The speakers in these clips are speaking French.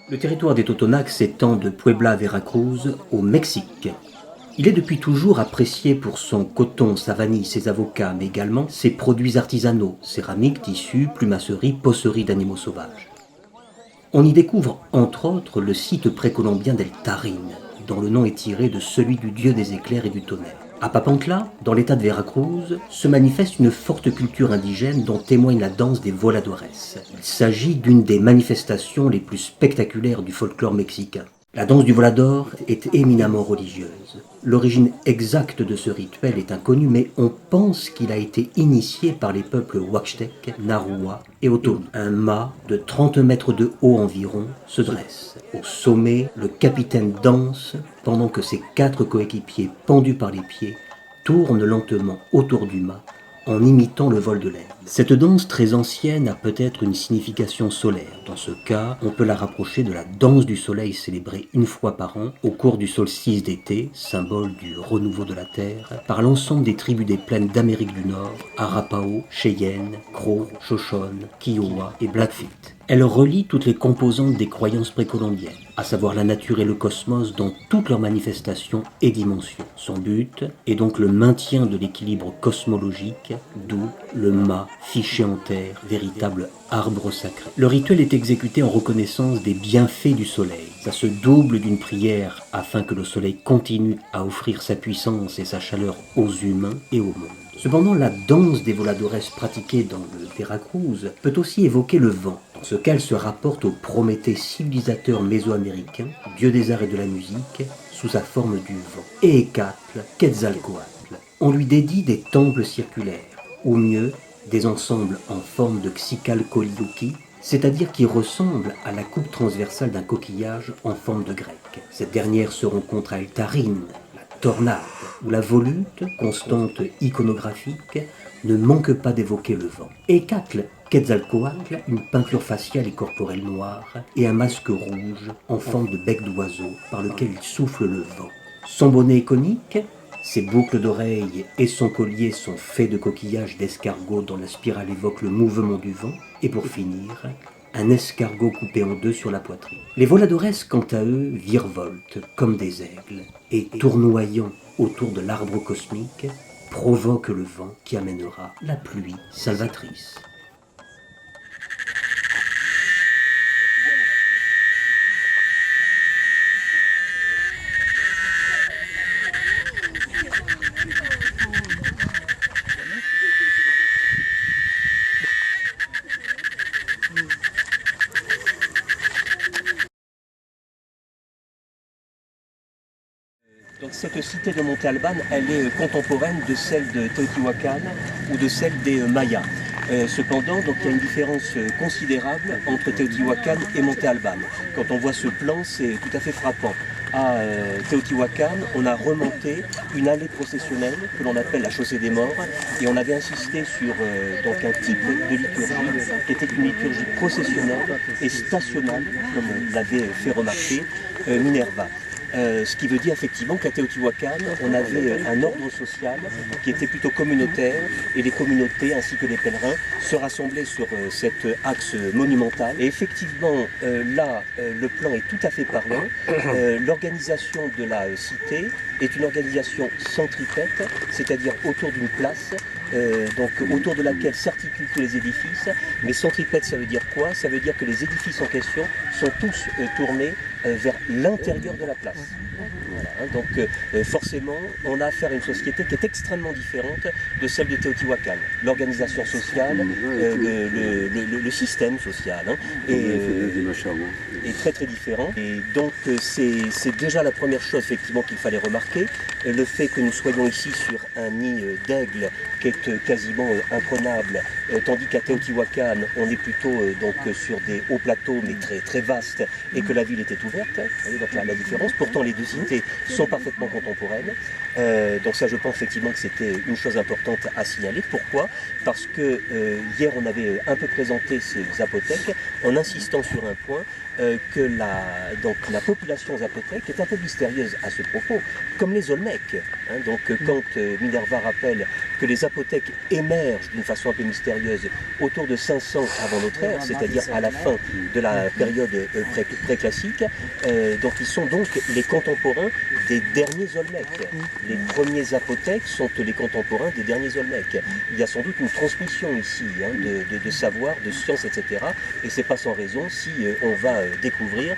Le territoire des Totonacs s'étend de Puebla à Veracruz, au Mexique. Il est depuis toujours apprécié pour son coton, sa vanille, ses avocats, mais également ses produits artisanaux, céramiques, tissus, plumasseries, poceries d'animaux sauvages. On y découvre, entre autres, le site précolombien d'El Tarin, dont le nom est tiré de celui du dieu des éclairs et du tonnerre. À Papantla, dans l'état de Veracruz, se manifeste une forte culture indigène dont témoigne la danse des voladores. Il s'agit d'une des manifestations les plus spectaculaires du folklore mexicain. La danse du volador est éminemment religieuse. L'origine exacte de ce rituel est inconnue, mais on pense qu'il a été initié par les peuples Huaxtèques, Narua et Otomi. Un mât de 30 mètres de haut environ se dresse. Au sommet, le capitaine danse pendant que ses 4 coéquipiers pendus par les pieds tournent lentement autour du mât en imitant le vol de l'air. Cette danse très ancienne a peut-être une signification solaire. Dans ce cas, on peut la rapprocher de la danse du soleil célébrée une fois par an au cours du solstice d'été, symbole du renouveau de la terre, par l'ensemble des tribus des plaines d'Amérique du Nord, Arapaho, Cheyenne, Crow, Shoshone, Kiowa et Blackfeet. Elle relie toutes les composantes des croyances précolombiennes, à savoir la nature et le cosmos dans toutes leurs manifestations et dimensions. Son but est donc le maintien de l'équilibre cosmologique, d'où le mât fiché en terre, véritable arbre sacré. Le rituel est exécuté en reconnaissance des bienfaits du soleil. Ça se double d'une prière afin que le soleil continue à offrir sa puissance et sa chaleur aux humains et au monde. Cependant, la danse des voladores pratiquée dans le Veracruz peut aussi évoquer le vent. Dans ce cas, elle se rapporte au Prométhée civilisateur mésoaméricain, dieu des arts et de la musique, sous sa forme du vent. Éhécatl, Quetzalcoatl. On lui dédie des temples circulaires, ou mieux, des ensembles en forme de Xicalcoliuqui, c'est-à-dire qui ressemblent à la coupe transversale d'un coquillage en forme de grec. Cette dernière se rencontre à El Tarin, la tornade, où la volute, constante iconographique, ne manque pas d'évoquer le vent. Éhécatl, Quetzalcoatl, une peinture faciale et corporelle noire et un masque rouge en forme de bec d'oiseau par lequel il souffle le vent. Son bonnet est conique, ses boucles d'oreilles et son collier sont faits de coquillages d'escargot dont la spirale évoque le mouvement du vent. Et pour finir, un escargot coupé en deux sur la poitrine. Les voladores, quant à eux, virevoltent comme des aigles et, tournoyant autour de l'arbre cosmique, provoquent le vent qui amènera la pluie salvatrice. Donc cette cité de Monte Alban, elle est contemporaine de celle de Teotihuacan ou de celle des Mayas. Cependant, donc, il y a une différence considérable entre Teotihuacan et Monte Alban. Quand on voit ce plan, c'est tout à fait frappant. À Teotihuacan, on a remonté une allée processionnelle que l'on appelle la chaussée des morts, et on avait insisté sur donc un type de liturgie qui était une liturgie processionnelle et stationnelle, comme l'avait fait remarquer Minerva. Ce qui veut dire effectivement qu'à Teotihuacan, on avait un ordre social qui était plutôt communautaire, et les communautés ainsi que les pèlerins se rassemblaient sur cet axe monumental. Et effectivement, là, le plan est tout à fait parlant. L'organisation de la cité est une organisation centripète, c'est-à-dire autour d'une place, donc autour de laquelle s'articulent tous les édifices. Mais centripète, ça veut dire quoi? Ça veut dire que les édifices en question sont tous tournés vers l'intérieur de la place. Voilà, hein, donc forcément, on a affaire à une société qui est extrêmement différente de celle de Teotihuacan. L'organisation sociale, le système social hein, est très très différent. Et donc c'est déjà la première chose effectivement qu'il fallait remarquer, le fait que nous soyons ici sur un nid d'aigle qui est quasiment imprenable, tandis qu'à Teotihuacan on est plutôt donc sur des hauts plateaux mais très très vastes et que la ville était ouverte. découverte. Vous voyez donc la différence. Pourtant, les deux cités sont parfaitement contemporaines. Donc ça, je pense effectivement que c'était une chose importante à signaler. Pourquoi? Parce que hier, on avait un peu présenté ces apothèques en insistant sur un point, que la population zapotèque est un peu mystérieuse à ce propos, comme les Olmèques. Hein. Donc quand Minerva rappelle que les apothèques émergent d'une façon un peu mystérieuse autour de 500 avant notre ère, c'est-à-dire à la fin de la période préclassique, donc ils sont donc les contemporains des derniers Olmèques. Les premiers apothèques sont les contemporains des derniers Olmèques. Il y a sans doute une transmission ici hein, de savoir, de science, etc. Et c'est pas sans raison si on va découvrir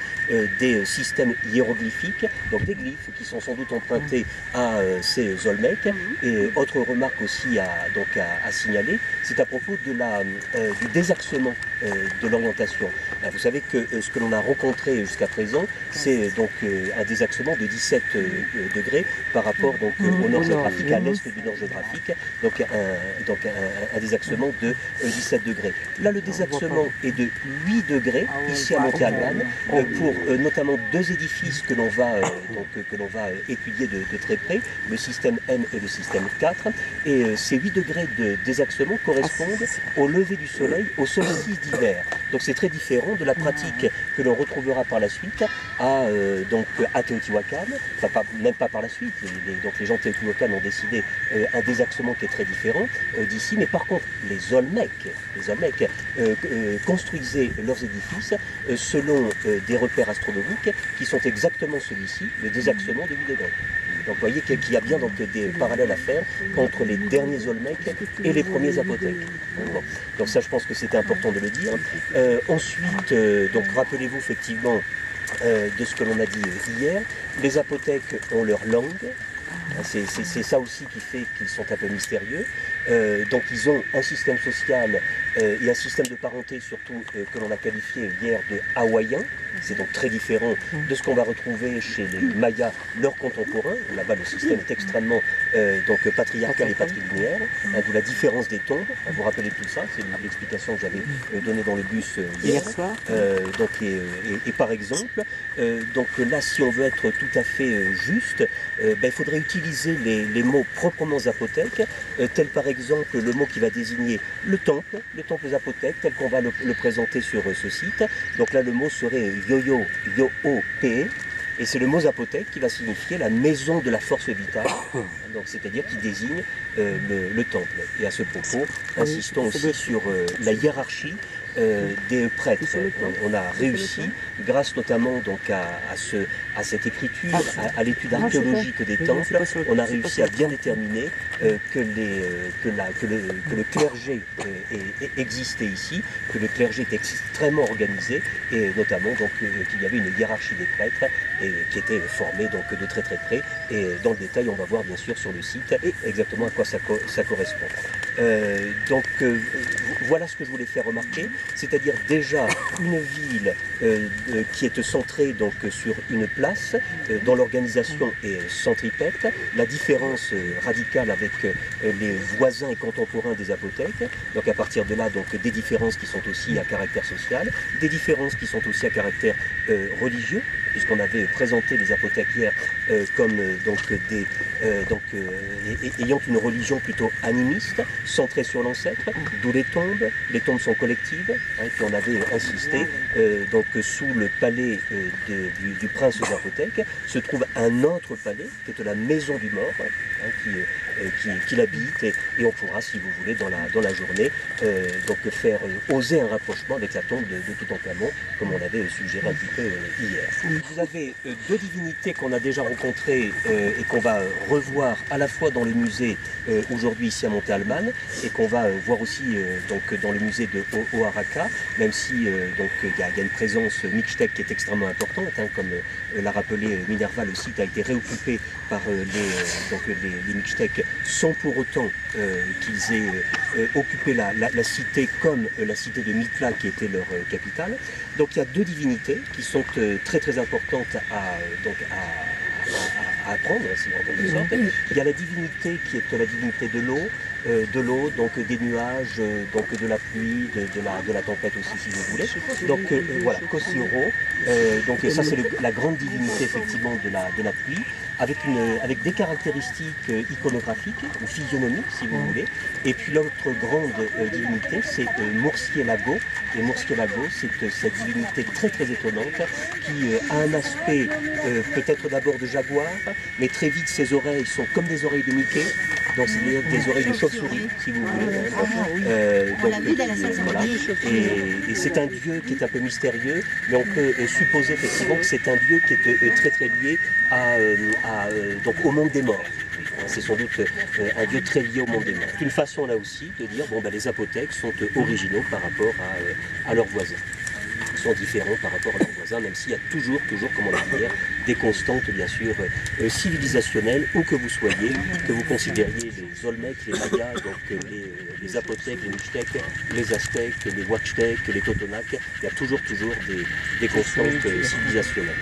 des systèmes hiéroglyphiques, donc des glyphes qui sont sans doute empruntés à ces Olmèques. Et autre remarque aussi à signaler, c'est à propos du désaxement de l'orientation. Vous savez que ce que l'on a rencontré jusqu'à présent, c'est donc un désaxement de 17 degrés par rapport donc, au nord géographique, à l'est du nord géographique, donc un désaxement de 17 degrés. Là, le désaxement est de 8 degrés, ici à Monté-Albane, pour notamment deux édifices que l'on va étudier de très près, le système M et le système 4. Et ces 8 degrés de désaxement correspondent au lever du soleil, au solstice d'hiver. Donc c'est très différent de la pratique que l'on retrouvera par la suite à Teotihuacan, enfin même pas par la suite, donc les gens de Teotihuacan ont décidé un désaxement qui est très différent d'ici, mais par contre les Olmèques construisaient leurs édifices selon des repères astronomiques qui sont exactement celui-ci, le désaxement de 8 degrés. Donc vous voyez qu'il y a bien donc, des parallèles à faire entre les derniers Olmèques et les premiers apothèques. Bon. Donc ça je pense que c'était important de le dire. Ensuite, donc rappelez-vous effectivement de ce que l'on a dit hier, les apothèques ont leur langue. C'est ça aussi qui fait qu'ils sont un peu mystérieux. Donc ils ont un système social et un système de parenté surtout que l'on a qualifié hier de hawaïen. C'est donc très différent de ce qu'on va retrouver chez les Mayas, leurs contemporains. Là-bas, le système est extrêmement patriarcal et patrilinéaire, d'où la différence des tombes. Vous vous rappelez tout ça, c'est l'explication que j'avais donnée dans le bus hier soir. Et par exemple, donc là, si on veut être tout à fait juste, il faudrait utiliser les mots proprement zapotèques, tels par exemple le mot qui va désigner le temple zapotèque, tel qu'on va le présenter sur ce site. Donc là, le mot serait yo-yo, yo-o-p, et c'est le mot zapotèque qui va signifier la maison de la force vitale, donc c'est-à-dire qui désigne le temple. Et à ce propos, insistons aussi sur la hiérarchie des prêtres. On a réussi, grâce notamment donc à cette écriture, à l'étude archéologique des temples, on a réussi à bien déterminer que le clergé existait ici, que le clergé était extrêmement organisé, et notamment donc qu'il y avait une hiérarchie des prêtres qui était formée donc de très très près. Et dans le détail, on va voir bien sûr sur le site exactement à quoi ça correspond. Voilà ce que je voulais faire remarquer. C'est-à-dire déjà une ville qui est centrée donc sur une place, dont l'organisation est centripète, la différence radicale avec les voisins et contemporains des apothèques, donc à partir de là donc des différences qui sont aussi à caractère social, des différences qui sont aussi à caractère religieux, puisqu'on avait présenté les apothèques hier comme ayant une religion plutôt animiste, centrée sur l'ancêtre, d'où les tombes sont collectives. Et puis on avait insisté, donc sous le palais du prince zapothèque se trouve un autre palais, qui est la maison du mort, qui l'habite, et on pourra, si vous voulez, dans la journée, donc faire oser un rapprochement avec la tombe de Toutankhamon, comme on avait suggéré un petit peu hier. Vous avez deux divinités qu'on a déjà rencontrées et qu'on va revoir à la fois dans le musée aujourd'hui ici à Monté-Albane, et qu'on va voir aussi donc dans le musée de Oaxaca, même si donc il y a une présence mixtèque qui est extrêmement importante, comme l'a rappelé Minerva, le site a été réoccupé par les mixtèques sans pour autant qu'ils aient occupé la cité comme la cité de Mitla qui était leur capitale. Donc il y a deux divinités qui sont très très importantes à apprendre, si en quelque sorte. Il y a la divinité qui est la divinité de l'eau, donc des nuages, donc de la pluie, de la tempête aussi si vous voulez. Donc voilà, Kosiro, Donc ça c'est la grande divinité effectivement de la pluie, avec des caractéristiques iconographiques ou physionomiques si vous voulez. Et puis l'autre grande divinité c'est Murciélago. Et Murciélago c'est cette divinité très très étonnante qui a un aspect peut-être d'abord de jaguar, mais très vite ses oreilles sont comme des oreilles de Mickey. Donc c'est des oreilles de chauve-souris, si vous voulez. On l'a vu dans la salle voilà. Et c'est un dieu qui est un peu mystérieux, mais on peut supposer effectivement que c'est un dieu qui est très très lié donc au monde des morts. C'est sans doute un dieu très lié au monde des morts. C'est une façon là aussi de dire bon, ben, les apothèques sont originaux par rapport à leurs voisins. Ils sont différents par rapport à leurs voisins, même s'il y a toujours, comment dire, des constantes, bien sûr, civilisationnelles, où que vous soyez, que vous considériez les Olmecs, les Mayas, donc les Apothèques, les Mixtèques, les Aztèques, les Huachtèques, les Totonacs, il y a toujours des constantes civilisationnelles.